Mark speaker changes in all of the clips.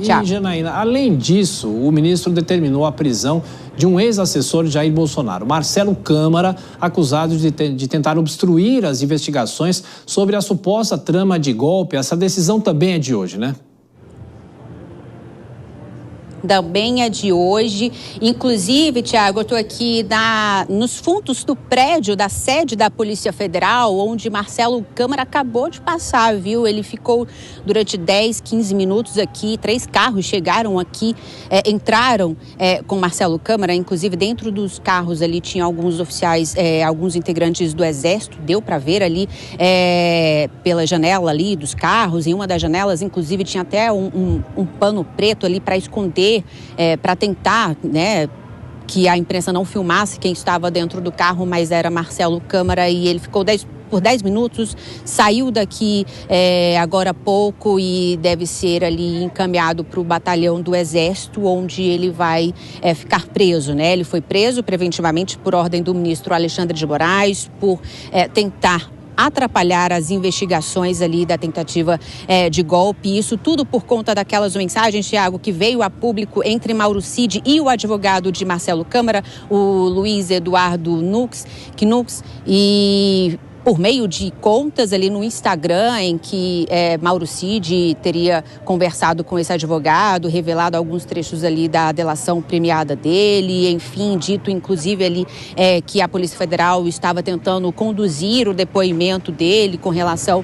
Speaker 1: E, Janaína, além disso, o ministro determinou a prisão de um ex-assessor de Jair Bolsonaro, Marcelo Câmara, acusado de tentar obstruir as investigações sobre a suposta trama de golpe. Essa decisão também é de hoje, né?
Speaker 2: Também é de hoje. Inclusive, Tiago, eu estou aqui nos fundos do prédio da sede da Polícia Federal, onde Marcelo Câmara acabou de passar, viu? Ele ficou durante 10, 15 minutos aqui, 3 carros chegaram aqui, entraram com Marcelo Câmara, inclusive dentro dos carros ali tinha alguns oficiais, alguns integrantes do Exército, deu para ver ali pela janela ali dos carros, em uma das janelas, inclusive, tinha até um pano preto ali para esconder, para tentar, né, que a imprensa não filmasse quem estava dentro do carro, mas era Marcelo Câmara e ele ficou por 10 minutos, saiu daqui agora há pouco e deve ser ali encaminhado para o batalhão do Exército, onde ele vai ficar preso, né? Ele foi preso preventivamente por ordem do ministro Alexandre de Moraes, por tentar atrapalhar as investigações ali da tentativa de golpe. Isso tudo por conta daquelas mensagens, Tiago, que veio a público entre Mauro Cid e o advogado de Marcelo Câmara, o Luiz Eduardo Nux, e por meio de contas ali no Instagram, em que Mauro Cid teria conversado com esse advogado, revelado alguns trechos ali da delação premiada dele, enfim, dito inclusive ali que a Polícia Federal estava tentando conduzir o depoimento dele com relação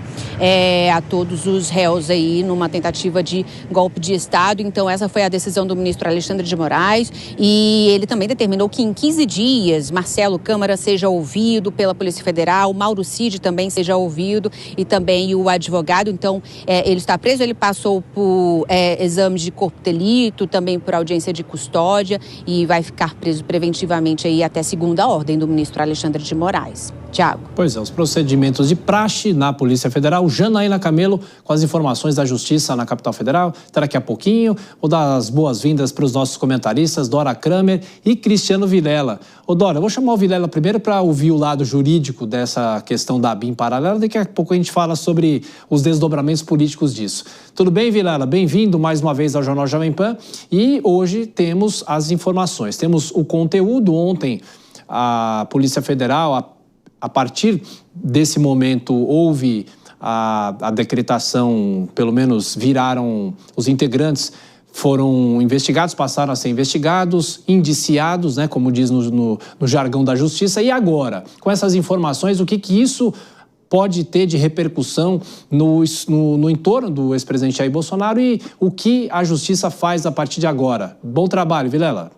Speaker 2: a todos os réus aí numa tentativa de golpe de Estado. Então essa foi a decisão do ministro Alexandre de Moraes e ele também determinou que em 15 dias Marcelo Câmara seja ouvido pela Polícia Federal, Mauro Cid também seja ouvido e também o advogado. Então, ele está preso, ele passou por exames de corpo de delito, também por audiência de custódia e vai ficar preso preventivamente aí até segunda ordem do ministro Alexandre de Moraes. Tiago.
Speaker 1: Pois é, os procedimentos de praxe na Polícia Federal. Janaína Camelo com as informações da Justiça na capital federal. Até daqui a pouquinho. Vou dar as boas-vindas para os nossos comentaristas, Dora Kramer e Cristiano Vilela. Ô Dora, eu vou chamar o Vilela primeiro para ouvir o lado jurídico dessa questão da BIM paralela. Daqui a pouco a gente fala sobre os desdobramentos políticos disso. Tudo bem, Vilela? Bem-vindo mais uma vez ao Jornal Jovem Pan. E hoje temos as informações. Temos o conteúdo. Ontem a Polícia Federal, a partir desse momento, houve a decretação, pelo menos viraram, os integrantes foram investigados, passaram a ser investigados, indiciados, né, como diz no jargão da justiça. E agora, com essas informações, o que isso pode ter de repercussão no entorno do ex-presidente Jair Bolsonaro e o que a justiça faz a partir de agora? Bom trabalho, Vilela.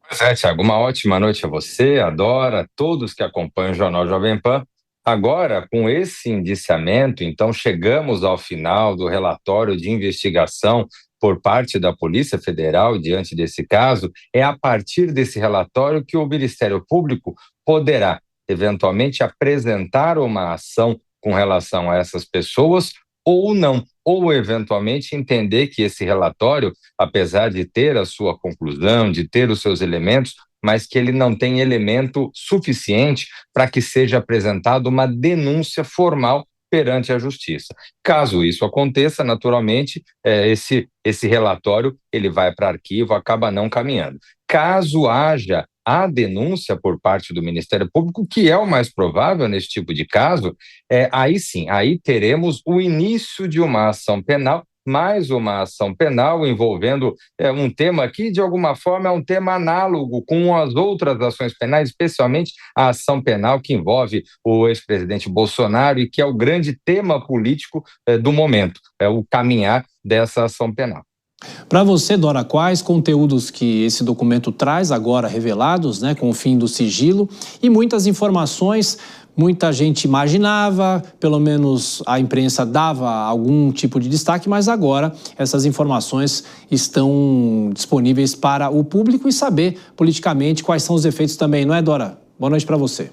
Speaker 3: Pois é, Tiago, uma ótima noite a você, a Dora, a todos que acompanham o Jornal Jovem Pan. Agora, com esse indiciamento, então, chegamos ao final do relatório de investigação por parte da Polícia Federal diante desse caso. É a partir desse relatório que o Ministério Público poderá, eventualmente, apresentar uma ação com relação a essas pessoas ou não, ou eventualmente entender que esse relatório, apesar de ter a sua conclusão, de ter os seus elementos, mas que ele não tem elemento suficiente para que seja apresentada uma denúncia formal perante a Justiça. Caso isso aconteça, naturalmente, esse relatório ele vai para arquivo, acaba não caminhando. Caso haja a denúncia por parte do Ministério Público, que é o mais provável nesse tipo de caso, aí sim, aí teremos o início de uma ação penal, mais uma ação penal envolvendo um tema que, de alguma forma, é um tema análogo com as outras ações penais, especialmente a ação penal que envolve o ex-presidente Bolsonaro e que é o grande tema político do momento, o caminhar dessa ação penal.
Speaker 1: Para você, Dora, quais conteúdos que esse documento traz agora revelados, né, com o fim do sigilo e muitas informações, muita gente imaginava, pelo menos a imprensa dava algum tipo de destaque, mas agora essas informações estão disponíveis para o público e saber politicamente quais são os efeitos também, não é, Dora? Boa noite para você.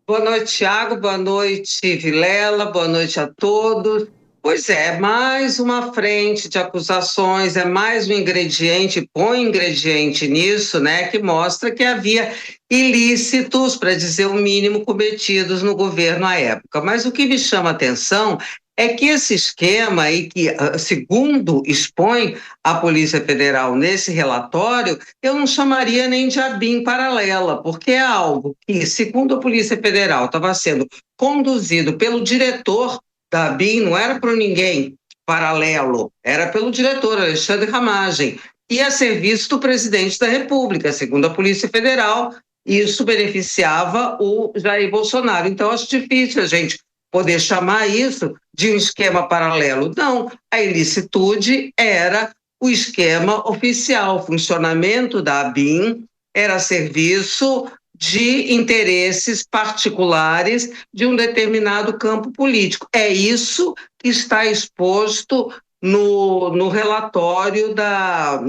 Speaker 4: Boa noite, Tiago, boa noite, Vilela, boa noite a todos. Pois é, mais uma frente de acusações, é mais um ingrediente, põe ingrediente nisso, né, que mostra que havia ilícitos, para dizer o mínimo, cometidos no governo à época. Mas o que me chama a atenção é que esse esquema, e que, segundo expõe a Polícia Federal nesse relatório, eu não chamaria nem de ABIN paralela, porque é algo que, segundo a Polícia Federal, estava sendo conduzido pelo diretor da ABIN, não era para ninguém paralelo, era pelo diretor Alexandre Ramagem, e a serviço do presidente da República, segundo a Polícia Federal. Isso beneficiava o Jair Bolsonaro. Então, acho difícil a gente poder chamar isso de um esquema paralelo. Não, a ilicitude era o esquema oficial, o funcionamento da ABIN era serviço de interesses particulares de um determinado campo político. É isso que está exposto no relatório da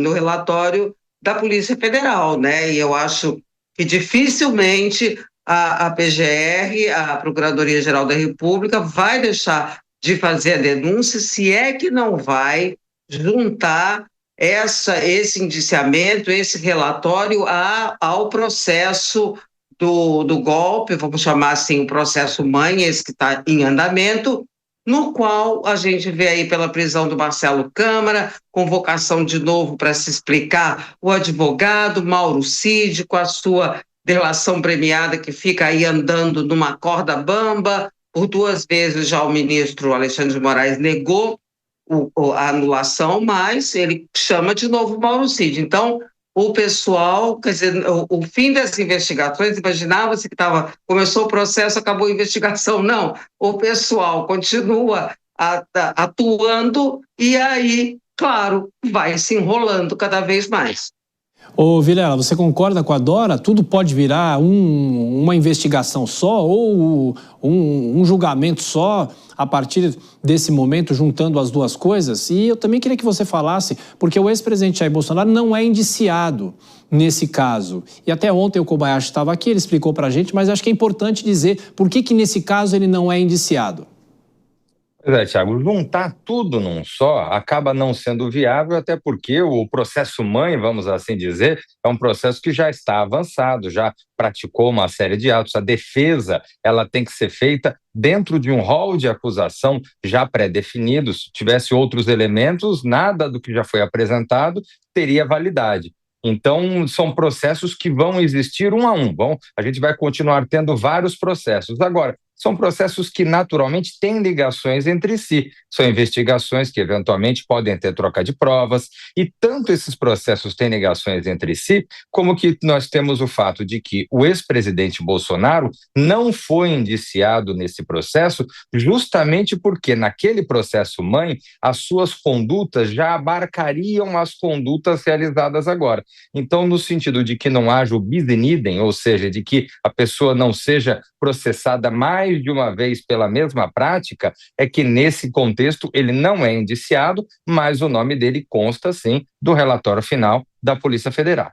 Speaker 4: Polícia Federal, né? E eu acho que dificilmente a PGR, a Procuradoria-Geral da República, vai deixar de fazer a denúncia, se é que não vai juntar esse indiciamento, esse relatório ao processo do golpe, vamos chamar assim, o processo mãe, esse que está em andamento, no qual a gente vê aí pela prisão do Marcelo Câmara, convocação de novo para se explicar o advogado Mauro Cid, com a sua delação premiada que fica aí andando numa corda bamba. Por 2 vezes já o ministro Alexandre de Moraes negou a anulação, mas ele chama de novo Mauro Cid. Então, o pessoal, quer dizer, o fim das investigações, imaginava-se que começou o processo, acabou a investigação. Não, o pessoal continua atuando e aí, claro, vai se enrolando cada vez mais.
Speaker 1: Ô Vilela, você concorda com a Dora? Tudo pode virar uma investigação só ou um julgamento só a partir desse momento, juntando as duas coisas? E eu também queria que você falasse, porque o ex-presidente Jair Bolsonaro não é indiciado nesse caso. E até ontem o Kobayashi estava aqui, ele explicou pra gente, mas acho que é importante dizer por que nesse caso ele não é indiciado.
Speaker 3: Pois é, Thiago, juntar tudo num só acaba não sendo viável, até porque o processo mãe, vamos assim dizer, é um processo que já está avançado, já praticou uma série de atos. A defesa, ela tem que ser feita dentro de um rol de acusação já pré-definido. Se tivesse outros elementos, nada do que já foi apresentado teria validade. Então, são processos que vão existir um a um. A gente vai continuar tendo vários processos. Agora, são processos que naturalmente têm ligações entre si. São investigações que eventualmente podem ter troca de provas, e tanto esses processos têm ligações entre si, como que nós temos o fato de que o ex-presidente Bolsonaro não foi indiciado nesse processo, justamente porque naquele processo mãe, as suas condutas já abarcariam as condutas realizadas agora. Então, no sentido de que não haja o bis in idem, ou seja, de que a pessoa não seja processada mais de uma vez pela mesma prática, é que nesse contexto ele não é indiciado, mas o nome dele consta sim do relatório final da Polícia Federal.